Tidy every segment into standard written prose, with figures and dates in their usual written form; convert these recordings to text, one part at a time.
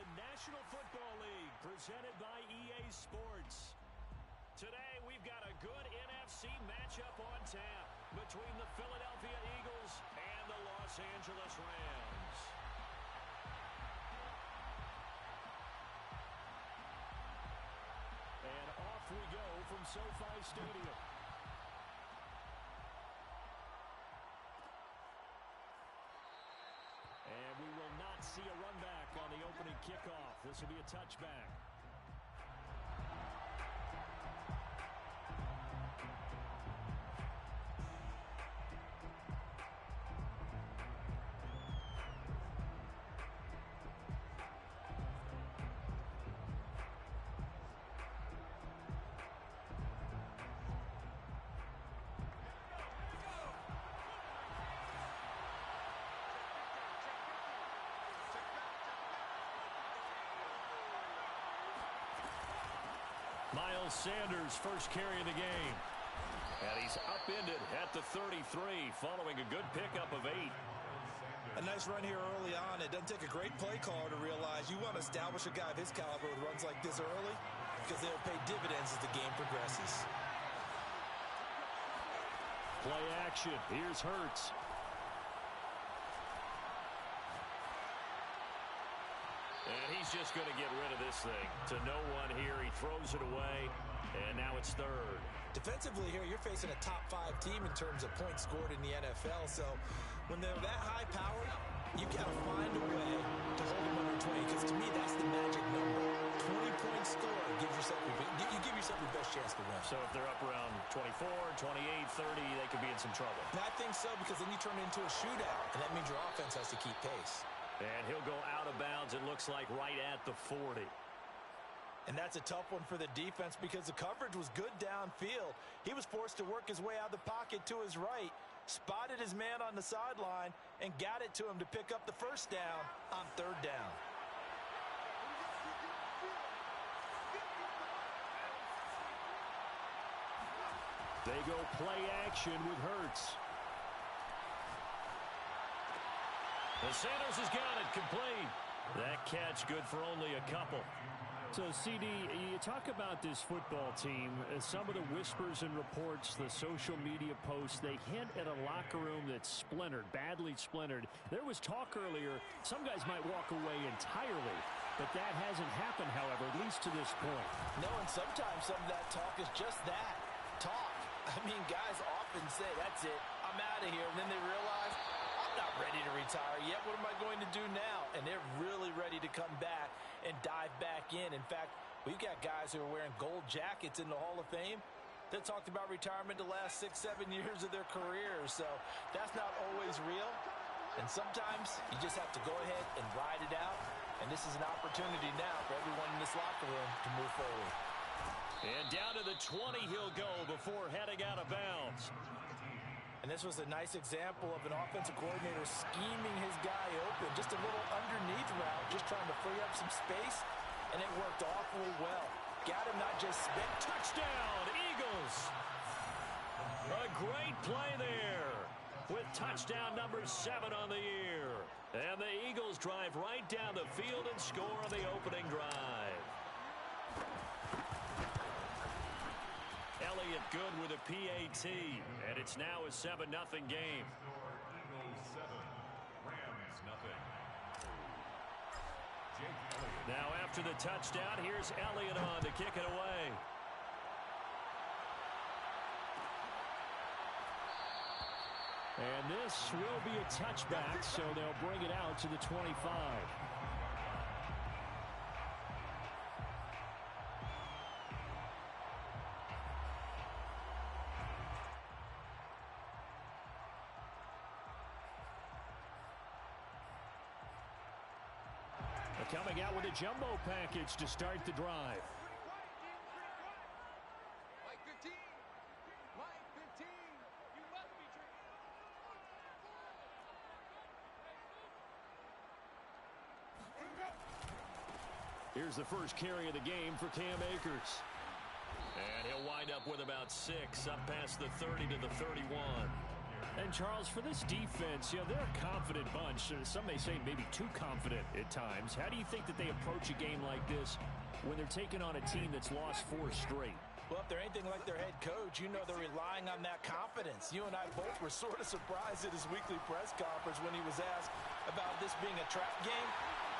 the National Football League, presented by EA Sports. Today, we've got a good NFC matchup on tap between the Philadelphia Eagles and the Los Angeles Rams. And off we go from SoFi Stadium. And we will not see a run back on the opening kickoff. This will be a touchback. Miles Sanders, first carry of the game. And he's upended at the 33 following a good pickup of 8. A nice run here early on. It doesn't take a great play caller to realize you want to establish a guy of his caliber with runs like this early because they'll pay dividends as the game progresses. Play action. Here's Hurts. And he's just going to get rid of this thing. To no one here. He throws it away. And now it's third. Defensively here, you're facing a top 5 team in terms of points scored in the NFL. So when they're that high powered, you got to find a way to hold them under 20. Because to me, that's the magic number. 20-point score gives yourself you give yourself your best chance to win. So if they're up around 24, 28, 30, they could be in some trouble. And I think so, because then you turn it into a shootout. And that means your offense has to keep pace. And he'll go out of bounds, it looks like, right at the 40. And that's a tough one for the defense because the coverage was good downfield. He was forced to work his way out of the pocket to his right, spotted his man on the sideline, and got it to him to pick up the first down on third down. They go play action with Hurts. And Sanders has got it complete. That catch good for only a couple. So, CD, you talk about this football team. Some of the whispers and reports, the social media posts, they hint at a locker room that's splintered, badly splintered. There was talk earlier, some guys might walk away entirely, but that hasn't happened, however, at least to this point. No, and sometimes some of that talk is just that, talk. I mean, guys often say, that's it, I'm out of here, and then they realize, I'm not ready to retire yet. What am I going to do now? And they're really ready to come back and dive back in. In fact, we've got guys who are wearing gold jackets in the Hall of Fame that talked about retirement the last 6-7 years of their careers. So that's not always real. And sometimes you just have to go ahead and ride it out. And this is an opportunity now for everyone in this locker room to move forward. And down to the 20 he'll go before heading out of bounds. And this was a nice example of an offensive coordinator scheming his guy open. Just a little underneath route, just trying to free up some space, and it worked awfully well. Got him not just spent. Touchdown, Eagles! A great play there with touchdown number 7 on the year. And the Eagles drive right down the field and score on the opening drive. Elliott good with a PAT, and it's now a 7-0 game. Eagles 7, Rams 0. Now after the touchdown, here's Elliott on to kick it away. And this will be a touchback, so they'll bring it out to the 25. Coming out with a jumbo package to start the drive. Mike 15. Mike 15. You must be true. Here's the first carry of the game for Cam Akers. And he'll wind up with about 6, up past the 30 to the 31. And, Charles, for this defense, they're a confident bunch. Some may say maybe too confident at times. How do you think that they approach a game like this when they're taking on a team that's lost 4 straight? Well, if they're anything like their head coach, they're relying on that confidence. You and I both were sort of surprised at his weekly press conference when he was asked about this being a trap game.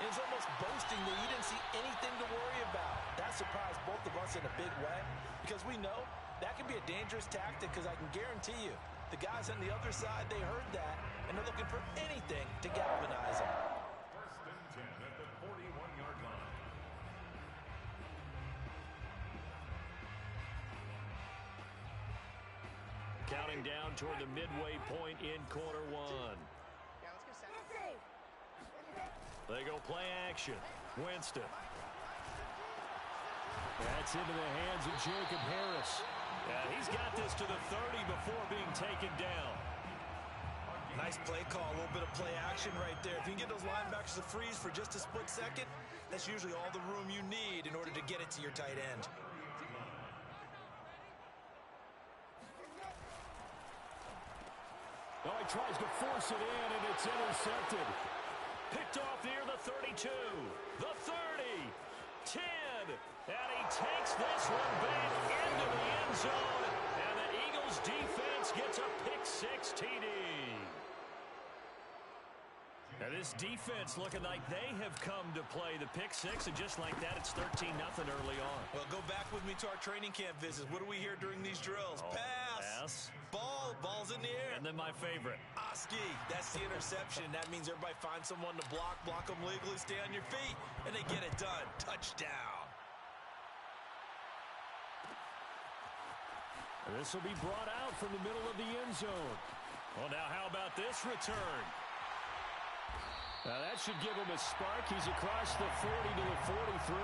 And he's almost boasting that he didn't see anything to worry about. That surprised both of us in a big way because we know that can be a dangerous tactic because I can guarantee you the guys on the other side, they heard that, and they're looking for anything to galvanize them. First and 10 at the 41-yard line. Counting down toward the midway point in quarter 1. Yeah, let's get set. They go play action. Winston. That's into the hands of Jacob Harris. Yeah, he's got this to the 30 before being taken down. Nice play call, a little bit of play action right there. If you can get those linebackers to freeze for just a split second, that's usually all the room you need in order to get it to your tight end. Oh, he tries to force it in, and it's intercepted. Picked off near the 32, the 30, 10, and he takes this one back into the end zone, and the Eagles defense gets a pick-6 TD. Now this defense looking like they have come to play the pick-6, and just like that, it's 13-0 early on. Well, go back with me to our training camp visits. What do we hear during these drills? Pass. Ball's in the air. And then my favorite. Oski, that's the interception. That means everybody finds someone to block them legally, stay on your feet, and they get it done. Touchdown. This will be brought out from the middle of the end zone. Well, now how about this return? Now that should give him a spark. He's across the 40 to the 43.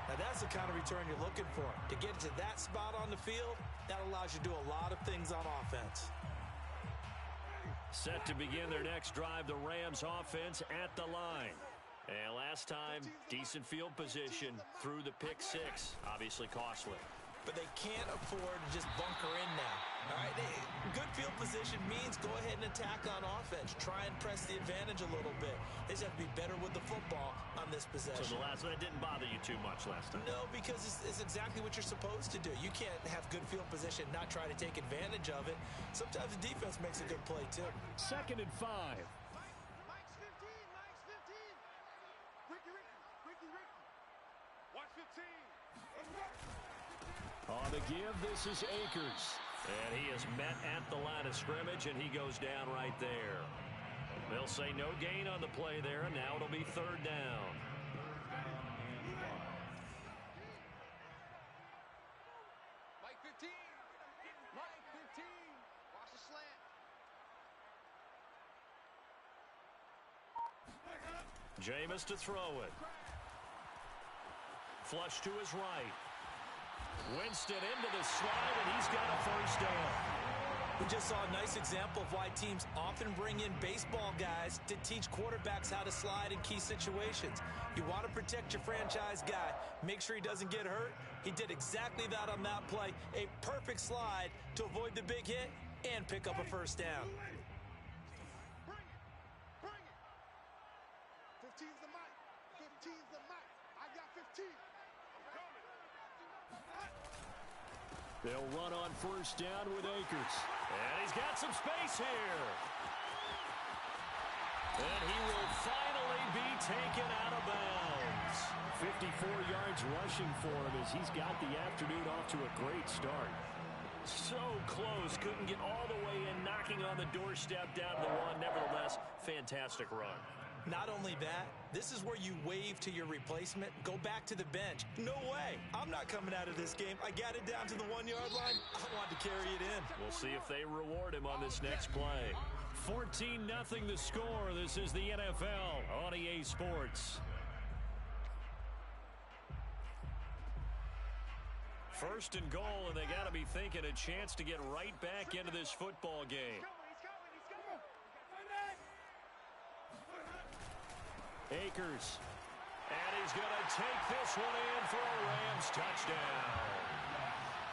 Now that's the kind of return you're looking for. To get to that spot on the field, that allows you to do a lot of things on offense. Set to begin their next drive, the Rams offense at the line. And last time, decent field position through the pick-6. Obviously costly. But they can't afford to just bunker in now. All right, good field position means go ahead and attack on offense. Try and press the advantage a little bit. They just have to be better with the football on this possession. So that didn't bother you too much last time? No, because it's exactly what you're supposed to do. You can't have good field position, not try to take advantage of it. Sometimes the defense makes a good play, too. 2nd and 5. Mike's 15. Ricky. Watch 15. On the give, this is Akers. And he is met at the line of scrimmage, and he goes down right there. They'll say no gain on the play there, and now it'll be 3rd down. Mike 15. Watch the slant. Jameis to throw it. Flush to his right. Winston into the slide, and he's got a 1st down. We just saw a nice example of why teams often bring in baseball guys to teach quarterbacks how to slide in key situations. You want to protect your franchise guy. Make sure he doesn't get hurt. He did exactly that on that play. A perfect slide to avoid the big hit and pick up a 1st down. Bring it. 15's the mic. I got 15. I'm coming. They'll run on 1st down with Akers. And he's got some space here. And he will finally be taken out of bounds. 54 yards rushing for him as he's got the afternoon off to a great start. So close. Couldn't get all the way in, knocking on the doorstep down to the 1. Nevertheless, fantastic run. Not only that, this is where you wave to your replacement, go back to the bench. No way. I'm not coming out of this game. I got it down to the 1-yard line. I want to carry it in. We'll see if they reward him on this next play. 14-0 the score. This is the NFL on EA Sports. First and goal, and they got to be thinking a chance to get right back into this football game. Akers. And he's going to take this one in for a Rams touchdown.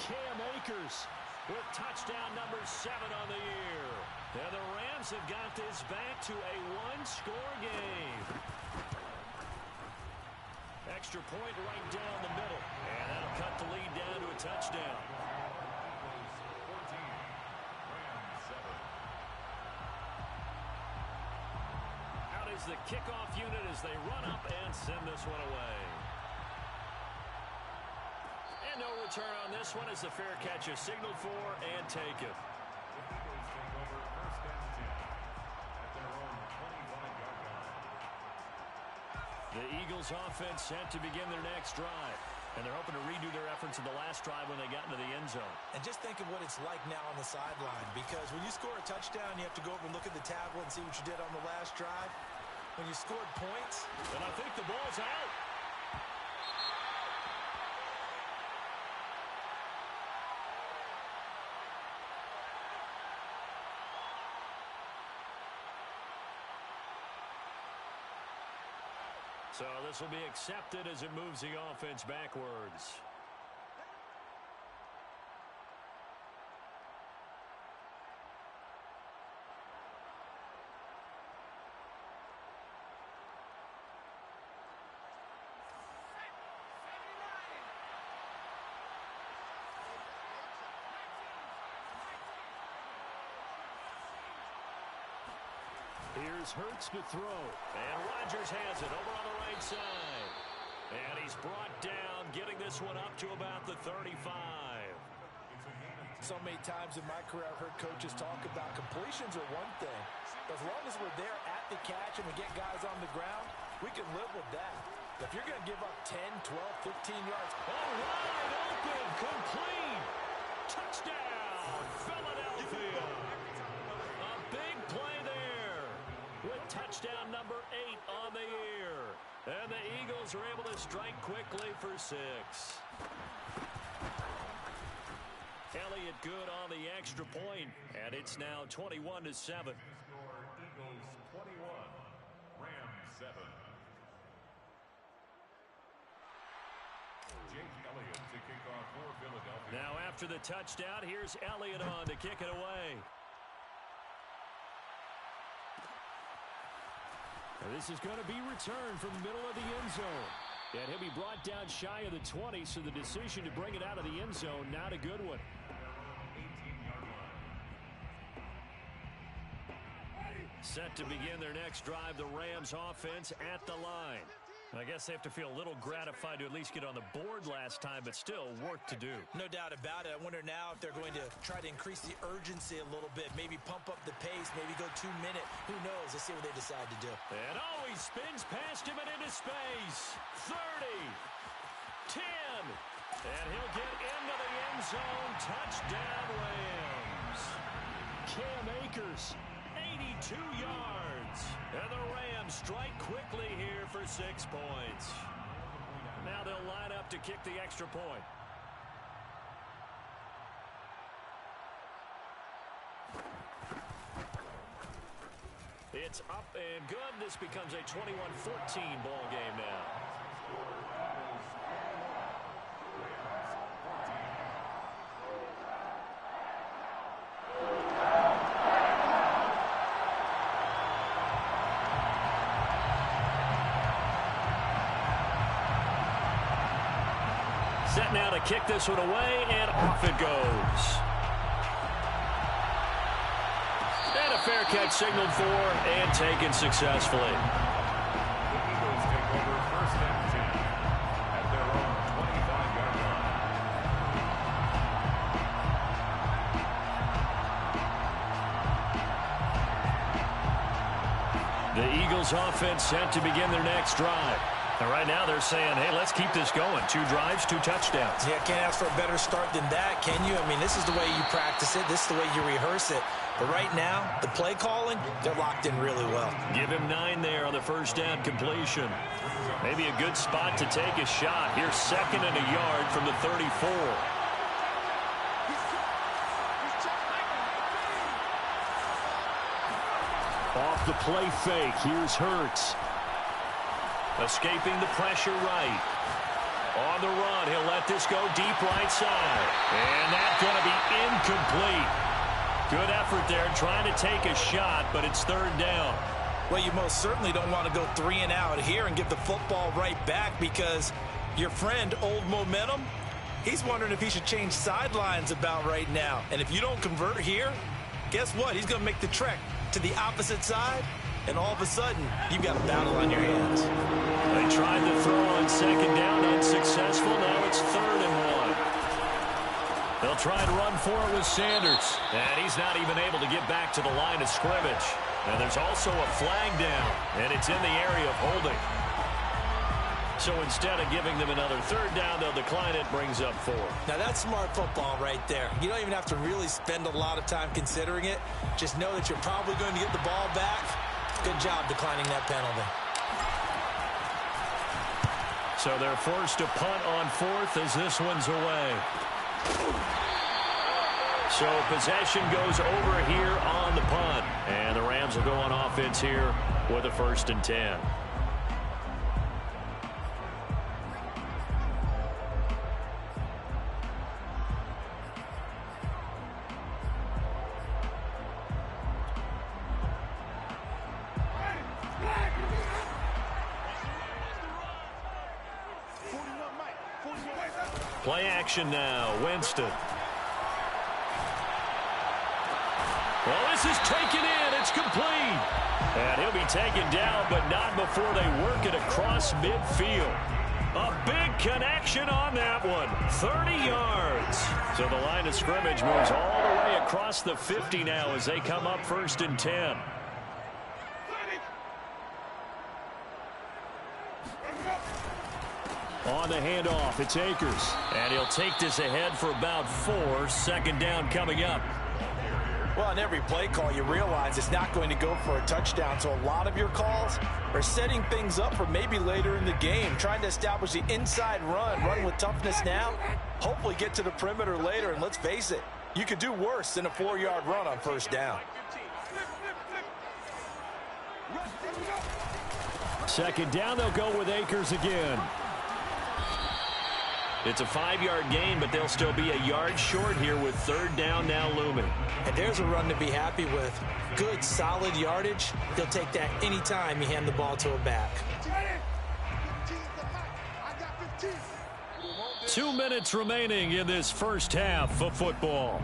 Cam Akers with touchdown number 7 on the year. And the Rams have got this back to a one-score game. Extra point right down the middle. And that'll cut the lead down to a touchdown. Out is the kickoff unit as they run up and send this one away. And no return on this one as the fair catch is signaled for and taken. The Eagles offense set to begin their next drive. And they're hoping to redo their efforts in the last drive when they got into the end zone. And just think of what it's like now on the sideline. Because when you score a touchdown, you have to go over and look at the tablet and see what you did on the last drive. When you scored points. And I think the ball's out. So this will be accepted as it moves the offense backwards. Here's Hurts to throw. And Rodgers has it over on the right side. And he's brought down, getting this one up to about the 35. So many times in my career I've heard coaches talk about completions are one thing. As long as we're there at the catch and we get guys on the ground, we can live with that. If you're going to give up 10, 12, 15 yards. Oh, wide open, complete. Touchdown, Philadelphia. A big play there with touchdown number 8 on the year. And the Eagles are able to strike quickly for 6. Elliott good on the extra point, and it's now 21-7. Eagles 21, Rams 7. Jake Elliott to kick off for Philadelphia. Now after the touchdown, here's Elliott on to kick it away. And this is going to be returned from the middle of the end zone. And he'll be brought down shy of the 20, so the decision to bring it out of the end zone, not a good one. Set to begin their next drive, the Rams offense at the line. I guess they have to feel a little gratified to at least get on the board last time, but still work to do. No doubt about it. I wonder now if they're going to try to increase the urgency a little bit, maybe pump up the pace, maybe go 2 minute. Who knows? Let's see what they decide to do. And he spins past him and into space. 30, 10, and he'll get into the end zone. Touchdown, Rams. Cam Akers, 82 yards. And the Rams strike quickly here for 6 points. Now they'll line up to kick the extra point. It's up and good. This becomes a 21-14 ball game now. Set now to kick this one away, and off it goes. And a fair catch signaled for and taken successfully. The Eagles take over first and 10 at their own 25-yard line. The Eagles offense set to begin their next drive. And right now they're saying, hey, let's keep this going. 2 drives, 2 touchdowns. Yeah, can't ask for a better start than that, can you? I mean, this is the way you practice it. This is the way you rehearse it. But right now, the play calling, they're locked in really well. Give him 9 there on the first down completion. Maybe a good spot to take a shot. Here's 2nd and a yard from the 34. Off the play fake, here's Hurts. Escaping the pressure right. On the run, he'll let this go deep right side. And that's going to be incomplete. Good effort there trying to take a shot, but it's third down. Well, you most certainly don't want to go 3 and out here and give the football right back because your friend, Old Momentum, he's wondering if he should change sidelines about right now. And if you don't convert here, guess what? He's going to make the trek to the opposite side, and all of a sudden, you've got a battle on your hands. They tried to throw on second down, unsuccessful. Now it's 3rd and 1. They'll try and run for it with Sanders. And he's not even able to get back to the line of scrimmage. And there's also a flag down, and it's in the area of holding. So instead of giving them another 3rd down, they'll decline it, brings up 4. Now, that's smart football right there. You don't even have to really spend a lot of time considering it. Just know that you're probably going to get the ball back. Good job declining that penalty. So they're forced to punt on 4th as this one's away. So possession goes over here on the punt. And the Rams will go on offense here with a 1st and 10. Play action now. Winston. Well, this is taken in. It's complete. And he'll be taken down, but not before they work it across midfield. A big connection on that one. 30 yards. So the line of scrimmage moves all the way across the 50 now as they come up 1st and 10. On the handoff, it's Akers. And he'll take this ahead for about 4. 2nd down coming up. Well, on every play call, you realize it's not going to go for a touchdown. So a lot of your calls are setting things up for maybe later in the game, trying to establish the inside run with toughness now, hopefully get to the perimeter later. And let's face it, you could do worse than a 4-yard run on 1st down. 2nd down, they'll go with Akers again. It's a 5-yard gain, but they'll still be a yard short here with 3rd down now looming. And there's a run to be happy with. Good, solid yardage. They'll take that anytime you hand the ball to a back. 2 minutes remaining in this first half of football.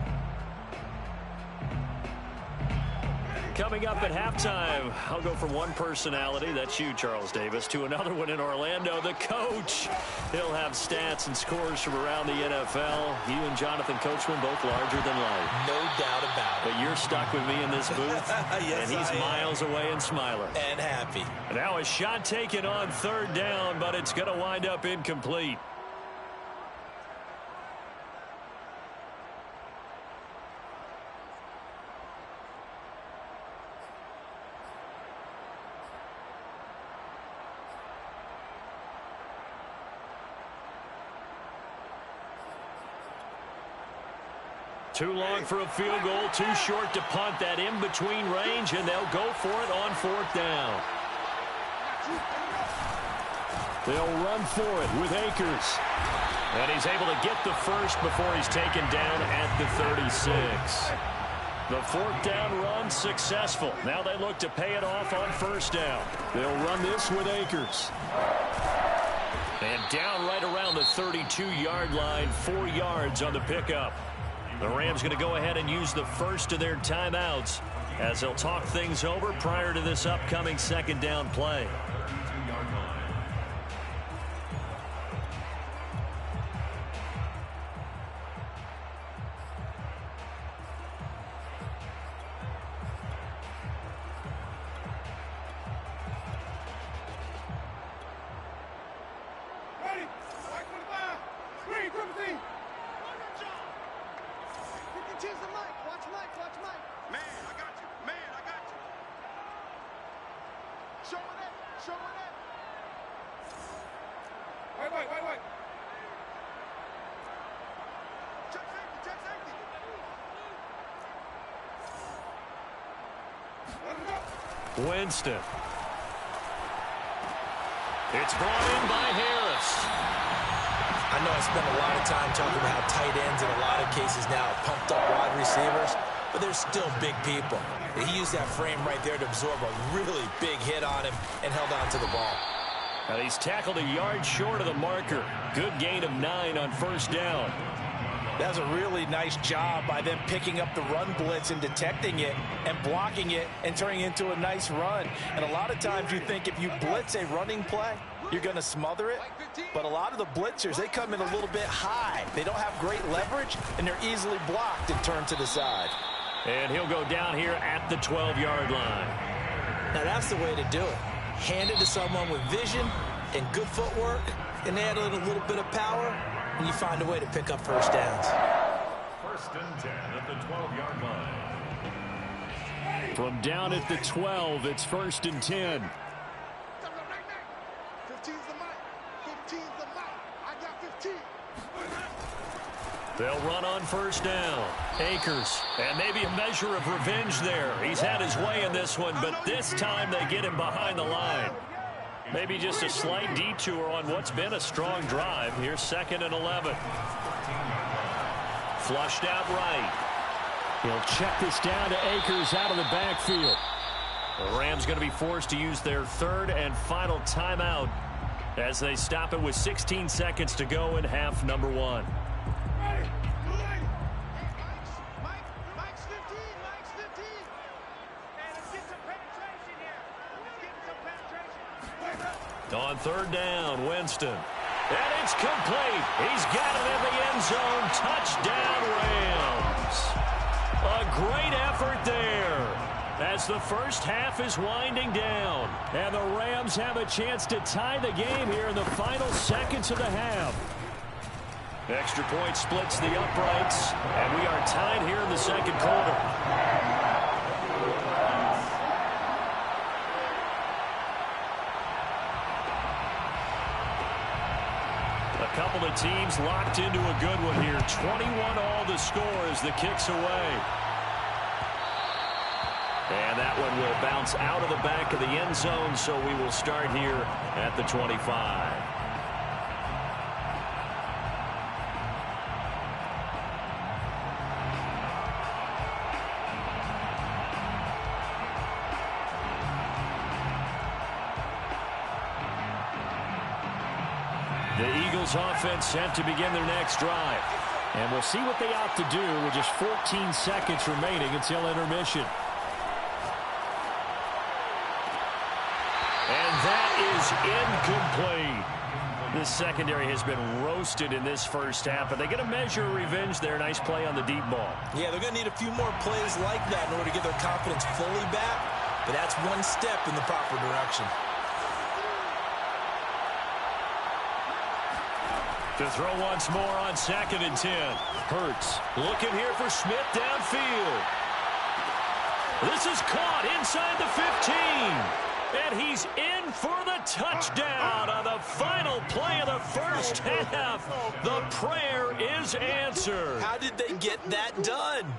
Coming up at halftime, I'll go from one personality, that's you, Charles Davis, to another one in Orlando, the coach. He'll have stats and scores from around the NFL. You and Jonathan Coachman both larger than life. No doubt about it. But you're stuck with me in this booth, yes, and he's miles away and smiling. And happy. Now a shot taken on 3rd down, but it's going to wind up incomplete. Too long for a field goal, too short to punt. That in-between range, and they'll go for it on 4th down. They'll run for it with Akers. And he's able to get the first before he's taken down at the 36. The 4th down run successful. Now they look to pay it off on 1st down. They'll run this with Akers. And down right around the 32-yard line, 4 yards on the pickup. The Rams going to go ahead and use the first of their timeouts as they'll talk things over prior to this upcoming 2nd down play. Winston. It's brought in by Harris. know I spend a lot of time talking about how tight ends in a lot of cases now are pumped up wide receivers, but they're still big people. He used that frame right there to absorb a really big hit on him and held on to the ball. Now he's tackled a yard short of the marker. Good gain of 9 on first down. That was a really nice job by them picking up the run blitz and detecting it and blocking it and turning it into a nice run. And a lot of times you think if you blitz a running play, you're going to smother it. But a lot of the blitzers, they come in a little bit high. They don't have great leverage, and they're easily blocked and turned to the side. And he'll go down here at the 12-yard line. Now that's the way to do it. Hand it to someone with vision and good footwork, and add in a little bit of power, and you find a way to pick up first downs. First and 10 at the 12-yard line. From down at the 12, it's first and 10. 15's the mic. 15's the mic. I got 15. They'll run on first down. Akers, and maybe a measure of revenge there. He's had his way in this one, but this time they get him behind the line. Maybe just a slight detour on what's been a strong drive. Here's 2nd and 11. Flushed out right. He'll check this down to Akers out of the backfield. The Rams going to be forced to use their 3rd and final timeout as they stop it with 16 seconds to go in half number 1. Mike's 15. Mike's 15. And let's get some penetration here. Let's get some penetration. On 3rd down, Winston. And it's complete. He's got it in the end zone. Touchdown, Rams. A great effort there as the first half is winding down. And the Rams have a chance to tie the game here in the final seconds of the half. Extra point splits the uprights, and we are tied here in the second quarter. A couple of teams locked into a good one here. 21 all the score as the kick's away. And that one will bounce out of the back of the end zone, so we will start here at the 25. The Eagles offense set to begin their next drive. And we'll see what they opt to do with just 14 seconds remaining until intermission. And that is incomplete. This secondary has been roasted in this first half, but they get a measure of revenge there. Nice play on the deep ball. Yeah, they're going to need a few more plays like that in order to get their confidence fully back, but that's one step in the proper direction. To throw once more on 2nd and 10. Hurts looking here for Smith downfield. This is caught inside the 15. And he's in for the touchdown on the final play of the first half. The prayer is answered. How did they get that done?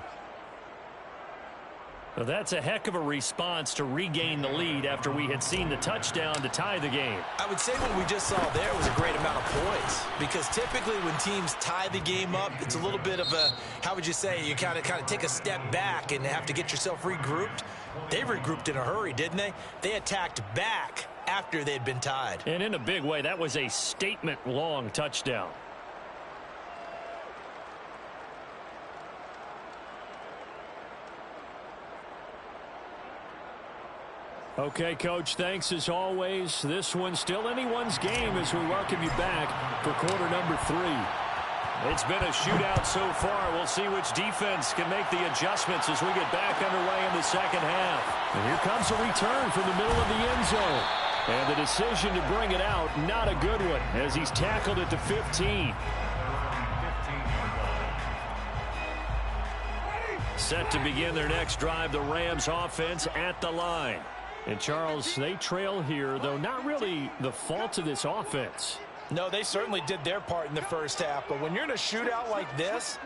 Well, that's a heck of a response to regain the lead after we had seen the touchdown to tie the game. I would say what we just saw there was a great amount of poise, because typically when teams tie the game up, it's a little bit of a, how would you say, you kind of take a step back and have to get yourself regrouped. They regrouped in a hurry, didn't they? They attacked back after they'd been tied. And in a big way, that was a statement-long touchdown. Okay, Coach, thanks as always. This one's still anyone's game as we welcome you back for quarter number 3. It's been a shootout so far. We'll see which defense can make the adjustments as we get back underway in the second half. And here comes a return from the middle of the end zone. And the decision to bring it out, not a good one, as he's tackled at the 15. Set to begin their next drive, the Rams offense at the line. And, Charles, they trail here, though not really the fault of this offense. No, they certainly did their part in the first half. But when you're in a shootout like this,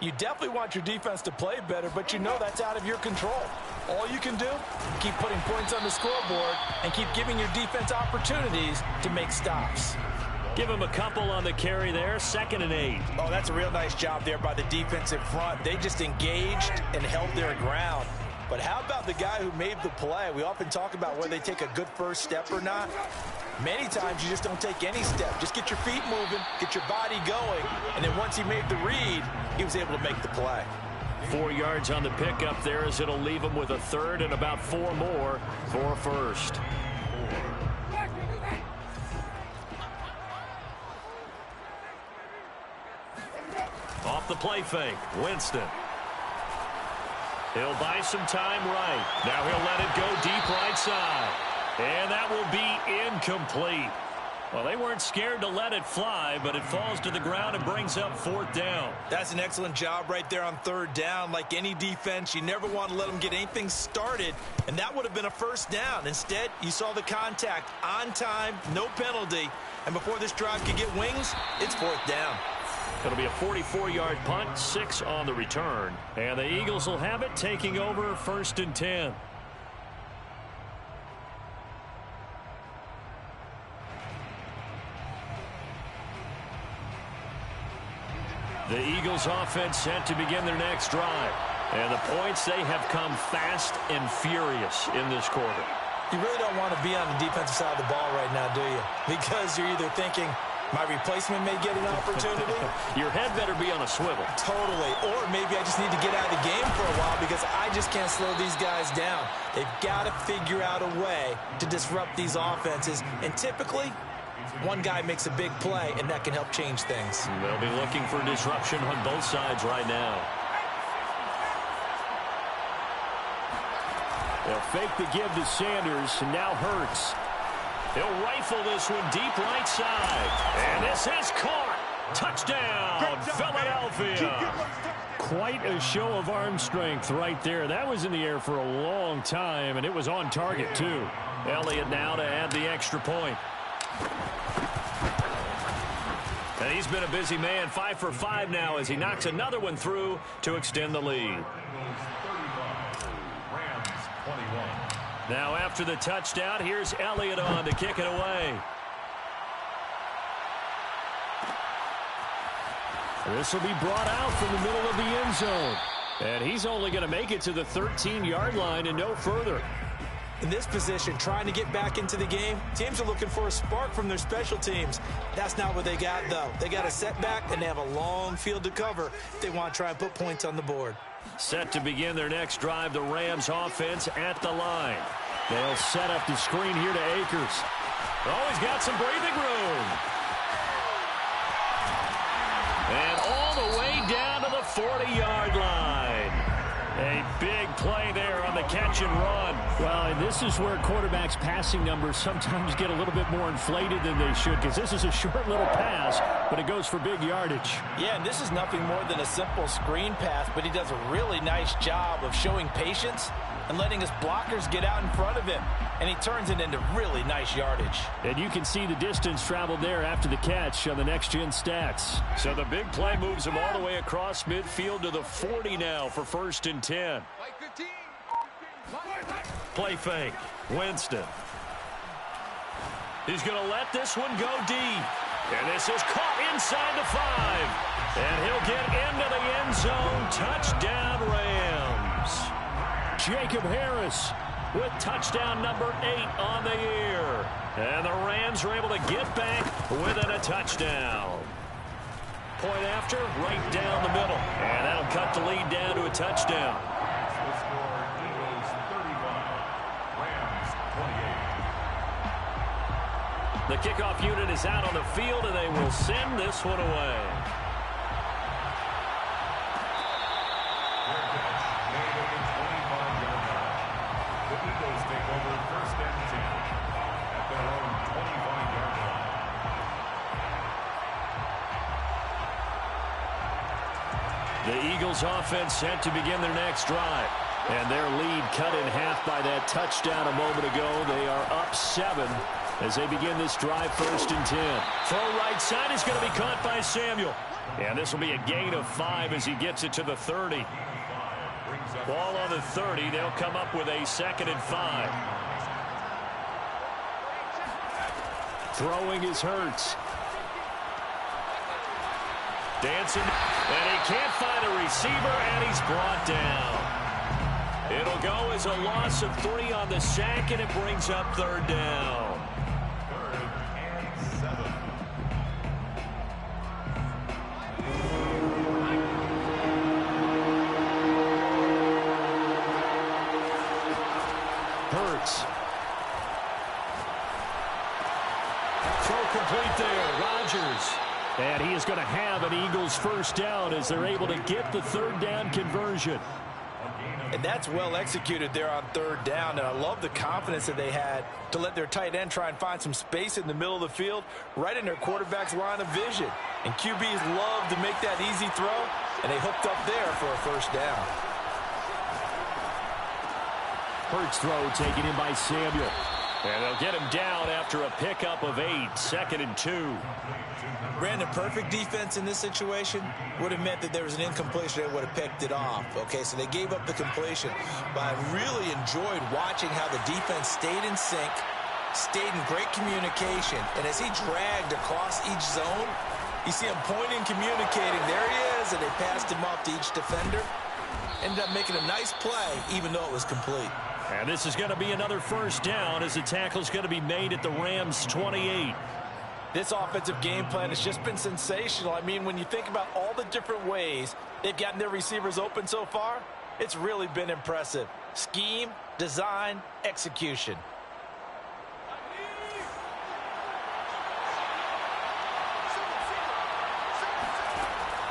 you definitely want your defense to play better, but you know that's out of your control. All you can do, keep putting points on the scoreboard and keep giving your defense opportunities to make stops. Give him a couple on the carry there, 2nd and 8. Oh, that's a real nice job there by the defensive front. They just engaged and held their ground. But how about the guy who made the play? We often talk about whether they take a good first step or not. Many times you just don't take any step. Just get your feet moving, get your body going, and then once he made the read, he was able to make the play. 4 yards on the pickup there as it'll leave him with a 3rd and about 4 more for a 1st. Off the play fake, Winston. He'll buy some time right. Now he'll let it go deep right side. And that will be incomplete. Well, they weren't scared to let it fly, but it falls to the ground and brings up 4th down. That's an excellent job right there on 3rd down. Like any defense, you never want to let them get anything started, and that would have been a 1st down. Instead, you saw the contact on time, no penalty, and before this drive could get wings, it's 4th down. It'll be a 44-yard punt, 6 on the return. And the Eagles will have it, taking over 1st and 10. The Eagles offense set to begin their next drive. And the points, they have come fast and furious in this quarter. You really don't want to be on the defensive side of the ball right now, do you? Because you're either thinking, my replacement may get an opportunity. Your head better be on a swivel. Totally. Or maybe I just need to get out of the game for a while because I just can't slow these guys down. They've got to figure out a way to disrupt these offenses. And typically, one guy makes a big play, and that can help change things. They'll be looking for disruption on both sides right now. They'll fake the give to Sanders, and now Hurts. He'll rifle this one deep right side. And this is caught. Touchdown, Philadelphia. Quite a show of arm strength right there. That was in the air for a long time, and it was on target, too. Elliott now to add the extra point. And he's been a busy man, 5 for 5 now as he knocks another one through to extend the lead. Now after the touchdown, here's Elliott on to kick it away. This will be brought out from the middle of the end zone. And he's only going to make it to the 13-yard line and no further. In this position, trying to get back into the game, teams are looking for a spark from their special teams. That's not what they got, though. They got a setback, and they have a long field to cover if they want to try and put points on the board. Set to begin their next drive, the Rams offense at the line. They'll set up the screen here to Akers. Oh, he's got some breathing room. And all the way down to the 40-yard line. A big play there on the catch and run. Well, and this is where quarterbacks' passing numbers sometimes get a little bit more inflated than they should, because this is a short little pass, but it goes for big yardage. Yeah, and this is nothing more than a simple screen pass, but he does a really nice job of showing patience and letting his blockers get out in front of him. And he turns it into really nice yardage. And you can see the distance traveled there after the catch on the next-gen stats. So the big play moves him all the way across midfield to the 40 now for 1st and 10. Play fake. Winston. He's going to let this one go deep. And this is caught inside the 5. And he'll get into the end zone. Touchdown, Rams. Jacob Harris with touchdown number 8 on the year. And the Rams are able to get back within a touchdown. Point after, right down the middle. And that'll cut the lead down to a touchdown. The kickoff unit is out on the field, and they will send this one away. The Eagles offense set to begin their next drive. And their lead cut in half by that touchdown a moment ago. They are up 7 as they begin this drive, 1st and 10. Throw right side is going to be caught by Samuel. And this will be a gain of 5 as he gets it to the 30. Ball on the 30. They'll come up with a 2nd and 5. Throwing is Hurts. Dancing, and he can't find a receiver, and he's brought down. It'll go as a loss of 3 on the sack, and it brings up 3rd down. 3rd and 7. Hurts. Throw complete there. Rodgers. And he is going to have an Eagles 1st down as they're able to get the 3rd down conversion. And that's well executed there on 3rd down. And I love the confidence that they had to let their tight end try and find some space in the middle of the field, right in their quarterback's line of vision. And QBs love to make that easy throw, and they hooked up there for a 1st down. Hurts throw taken in by Samuel. And they'll get him down after a pickup of 8, 2nd and 2. Brandon, perfect defense in this situation would have meant that there was an incompletion. They would have picked it off. Okay, so they gave up the completion. But I really enjoyed watching how the defense stayed in sync, stayed in great communication. And as he dragged across each zone, you see him pointing, communicating. There he is, and they passed him off to each defender. Ended up making a nice play, even though it was complete. And this is going to be another 1st down as the tackle's going to be made at the Rams' 28. This offensive game plan has just been sensational. I mean, when you think about all the different ways they've gotten their receivers open so far, it's really been impressive. Scheme, design, execution.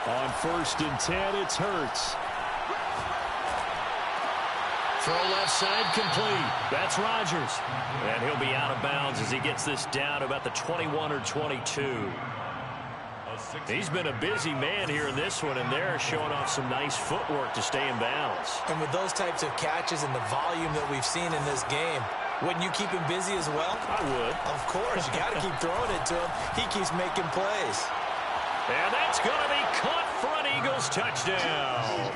On 1st and 10, it's Hurts. Throw left side complete. That's Rodgers. And he'll be out of bounds as he gets this down about the 21 or 22. He's been a busy man here in this one, and they're showing off some nice footwork to stay in bounds. And with those types of catches and the volume that we've seen in this game, wouldn't you keep him busy as well? I would. Of course. You got to keep throwing it to him. He keeps making plays. And that's going to be caught for an Eagles touchdown.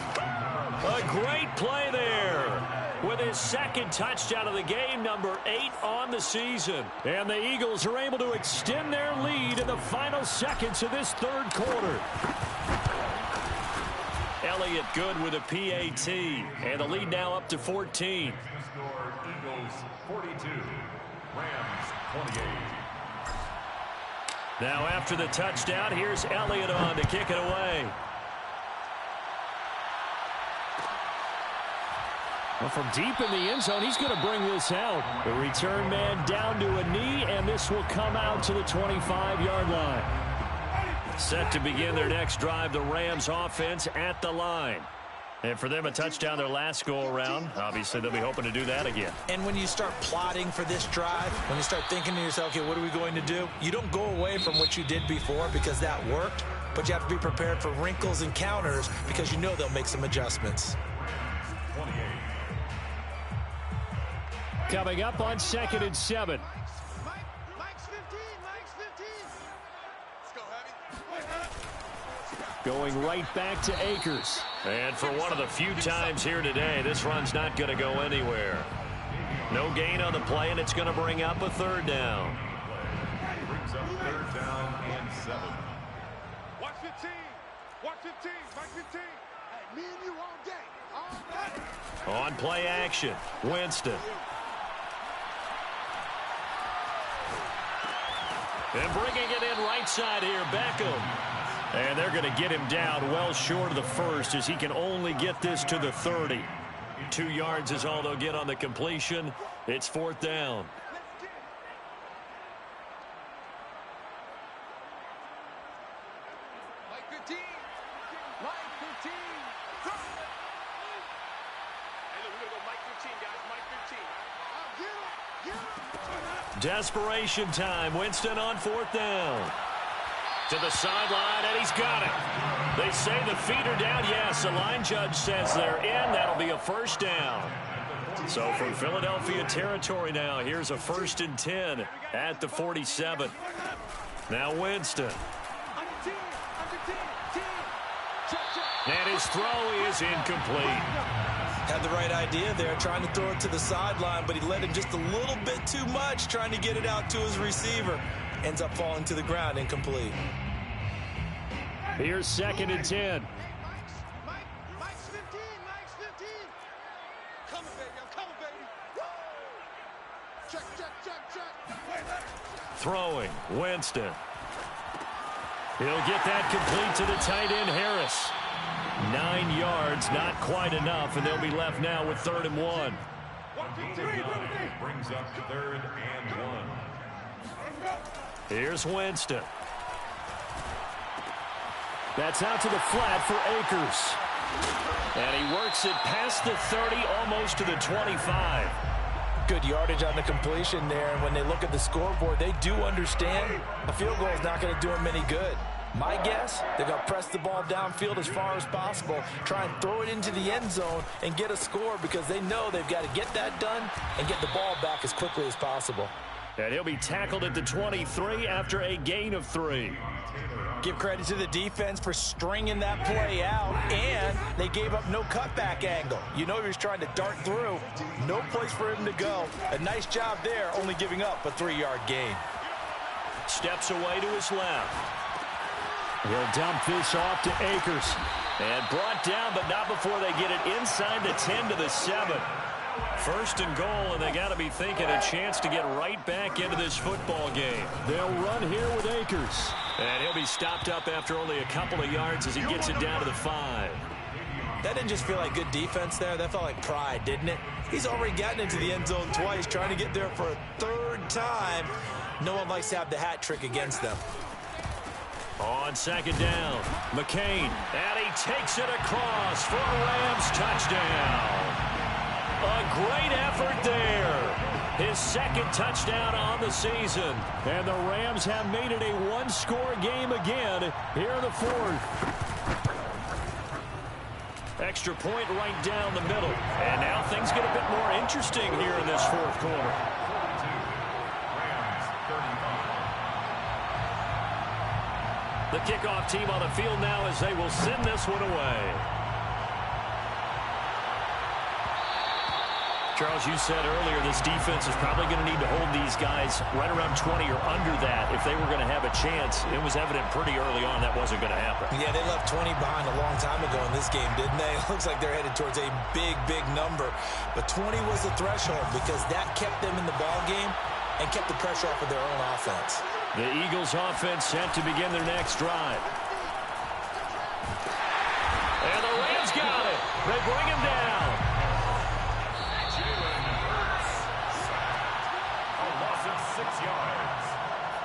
A great play there. With his 2nd touchdown of the game, number 8 on the season. And the Eagles are able to extend their lead in the final seconds of this 3rd quarter. Elliott good with a PAT. And the lead now up to 14. Score Eagles 42, Rams 28. Now after the touchdown, here's Elliott on to kick it away. Well, from deep in the end zone, he's going to bring this out. The return man down to a knee, and this will come out to the 25-yard line. Set to begin their next drive, the Rams offense at the line. And for them, a touchdown their last go-around. Obviously, they'll be hoping to do that again. And when you start plotting for this drive, when you start thinking to yourself, okay, what are we going to do? You don't go away from what you did before because that worked, but you have to be prepared for wrinkles and counters because you know they'll make some adjustments. 28. Coming up on 2nd and 7. Mike's 15. Mike's 15. Let's go, Heavy. Going right back to Akers. And for one of the few times here today, this run's not going to go anywhere. No gain on the play, and it's going to bring up a 3rd down. Brings up 3rd down and 7. Watch 15. Watch 15. Mike 15. Hey, me and you all day. All day. On play action, Winston. And bringing it in right side here, Beckham. And they're going to get him down well short of the 1st as he can only get this to the 30. 2 yards is all they'll get on the completion. It's 4th down. Mike 15. Mike 15. Hey, look, we're going to go Mike 15, guys. Mike 15. Get him. Desperation time. Winston on 4th down. To the sideline, and he's got it. They say the feet are down. Yes, the line judge says they're in. That'll be a 1st down. So from Philadelphia territory now, here's a 1st and 10 at the 47. Now Winston. And his throw is incomplete. Had the right idea there, trying to throw it to the sideline, but he let him just a little bit too much, trying to get it out to his receiver. Ends up falling to the ground, incomplete. Here's 2nd and 10. Mike's 15. Mike's 15. Coming, baby. I'm coming, baby. Check. Throwing, Winston. He'll get that complete to the tight end, Harris. 9 yards, not quite enough, and they'll be left now with 3rd and 1. Brings up 3rd and 1. Here's Winston. That's out to the flat for Akers. And he works it past the 30, almost to the 25. Good yardage on the completion there. And when they look at the scoreboard, they do understand a field goal is not going to do them any good. My guess, they're going to press the ball downfield as far as possible, try and throw it into the end zone and get a score because they know they've got to get that done and get the ball back as quickly as possible. And he'll be tackled at the 23 after a gain of 3. Give credit to the defense for stringing that play out, and they gave up no cutback angle. You know he was trying to dart through. No place for him to go. A nice job there, only giving up a 3-yard gain. Steps away to his left. He'll dump this off to Akers. And brought down, but not before they get it inside the 10 to the 7. 1st and goal, and they got to be thinking a chance to get right back into this football game. They'll run here with Akers. And he'll be stopped up after only a couple of yards as he gets it down to the 5. That didn't just feel like good defense there. That felt like pride, didn't it? He's already gotten into the end zone twice, trying to get there for a 3rd time. No one likes to have the hat trick against them. On 2nd down, McCain, and he takes it across for a Rams touchdown. A great effort there. His 2nd touchdown on the season. And the Rams have made it a 1-score game again here in the 4th. Extra point right down the middle. And now things get a bit more interesting here in this 4th quarter. Rams 35. The kickoff team on the field now as they will send this one away. Charles, you said earlier this defense is probably going to need to hold these guys right around 20 or under that if they were going to have a chance. It was evident pretty early on that wasn't going to happen. Yeah, they left 20 behind a long time ago in this game, didn't they? It looks like they're headed towards a big, big number. But 20 was the threshold because that kept them in the ball game and kept the pressure off of their own offense. The Eagles offense set to begin their next drive. And the Rams got it. They bring him down.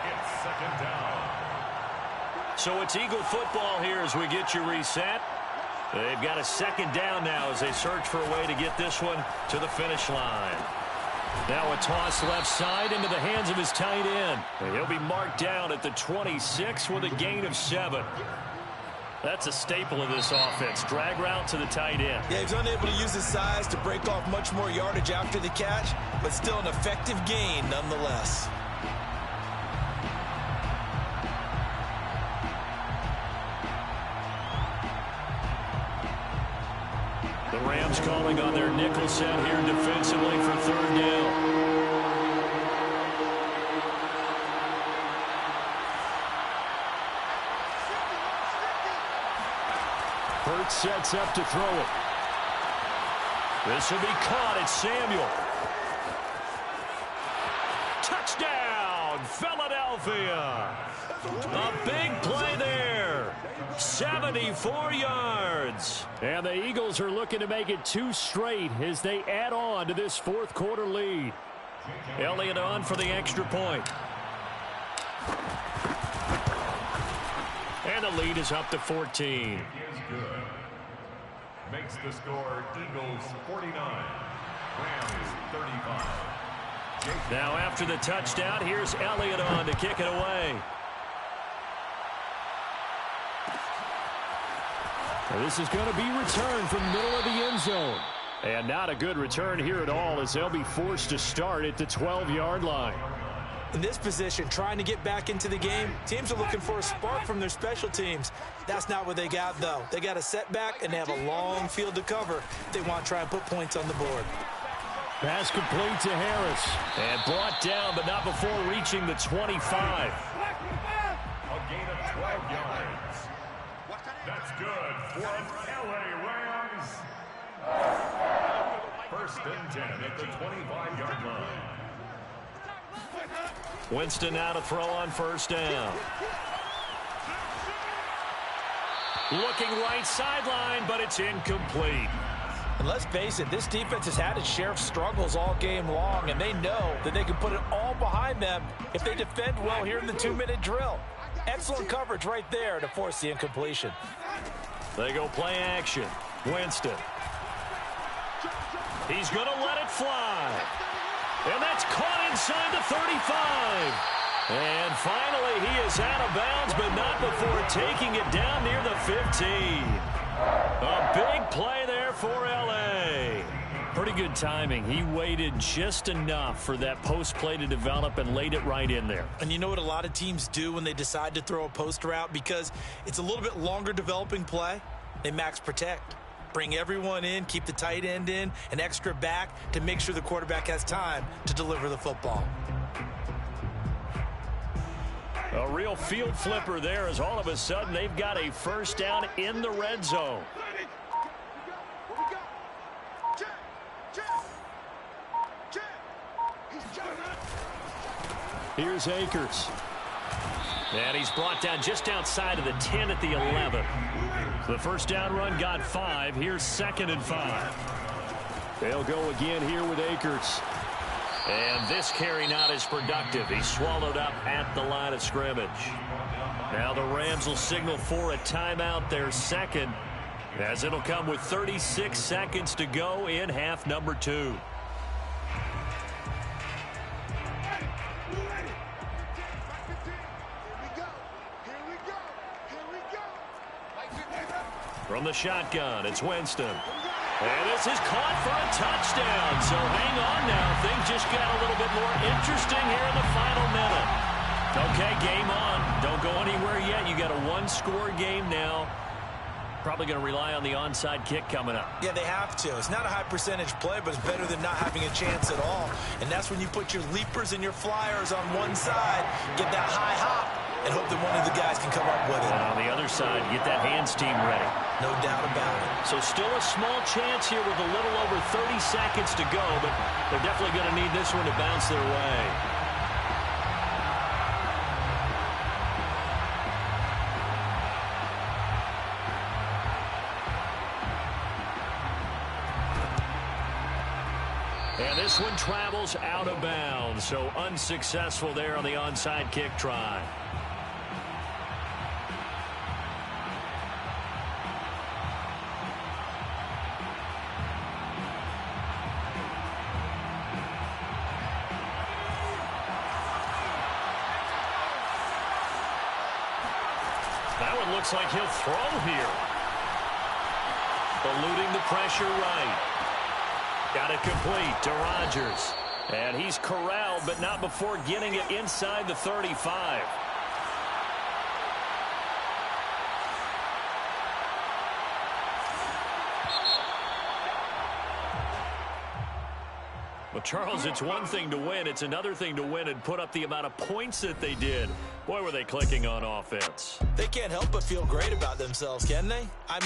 It's 2nd down. So it's Eagle football here as we get you reset. They've got a 2nd down now as they search for a way to get this one to the finish line. Now a toss left side into the hands of his tight end. And he'll be marked down at the 26 with a gain of 7. That's a staple of this offense. Drag route to the tight end. Yeah, he's unable to use his size to break off much more yardage after the catch, but still an effective gain nonetheless. The Rams calling on their nickel set here defensively for 3rd down. Hurts sets up to throw it. This will be caught. It's Samuel. Touchdown, Philadelphia. A big play there. 74 yards. And the Eagles are looking to make it 2 straight as they add on to this 4th quarter lead. Elliott on for the extra point. And the lead is up to 14. Is good. Makes the score Eagles 49. Rams 35. Now after the touchdown, here's Elliott on to kick it away. Well, this is going to be returned from middle of the end zone. And not a good return here at all as they'll be forced to start at the 12-yard line. In this position, trying to get back into the game, teams are looking for a spark from their special teams. That's not what they got, though. They got a setback, and they have a long field to cover if they want to try and put points on the board. Pass complete to Harris. And brought down, but not before reaching the 25. A gain of 12 yards. good for LA Rams. First and 10 at the 25-yard line. Winston now to throw on first down. Looking right sideline, but it's incomplete. And let's face it, this defense has had its share of struggles all game long, and they know that they can put it all behind them if they defend well here in the 2-minute drill. Excellent coverage right there to force the incompletion. They go play action. Winston. He's going to let it fly. And that's caught inside the 35. And finally, he is out of bounds, but not before taking it down near the 15. A big play there for L.A. Pretty good timing. He waited just enough for that post play to develop and laid it right in there. And you know what a lot of teams do when they decide to throw a post route? Because it's a little bit longer developing play, they max protect. Bring everyone in, keep the tight end in, an extra back to make sure the quarterback has time to deliver the football. A real field flipper there as all of a sudden they've got a first down in the red zone. Here's Akers. And he's brought down just outside of the 10 at the 11. The first down run got 5. Here's 2nd and 5. They'll go again here with Akers. And this carry not as productive. He's swallowed up at the line of scrimmage. Now the Rams will signal for a timeout, their second, as it'll come with 36 seconds to go in half number 2. From the shotgun, it's Winston. And this is caught for a touchdown. So hang on now. Things just got a little bit more interesting here in the final minute. Okay, game on. Don't go anywhere yet. You got a one-score game now. Probably going to rely on the onside kick coming up. Yeah, they have to. It's not a high percentage play, but it's better than not having a chance at all. And that's when you put your leapers and your flyers on one side, get that high hop, and hope that one of the guys can come up with it. And on the other side, get that hands team ready. No doubt about it. So still a small chance here with a little over 30 seconds to go, but they're definitely going to need this one to bounce their way. And this one travels out of bounds, so unsuccessful there on the onside kick try. That one looks like he'll throw here. Eluding the pressure right. Got it complete to Rodgers. And he's corralled, but not before getting it inside the 35. Well, Charles, it's one thing to win. It's another thing to win and put up the amount of points that they did. Boy, were they clicking on offense. They can't help but feel great about themselves, can they? I mean,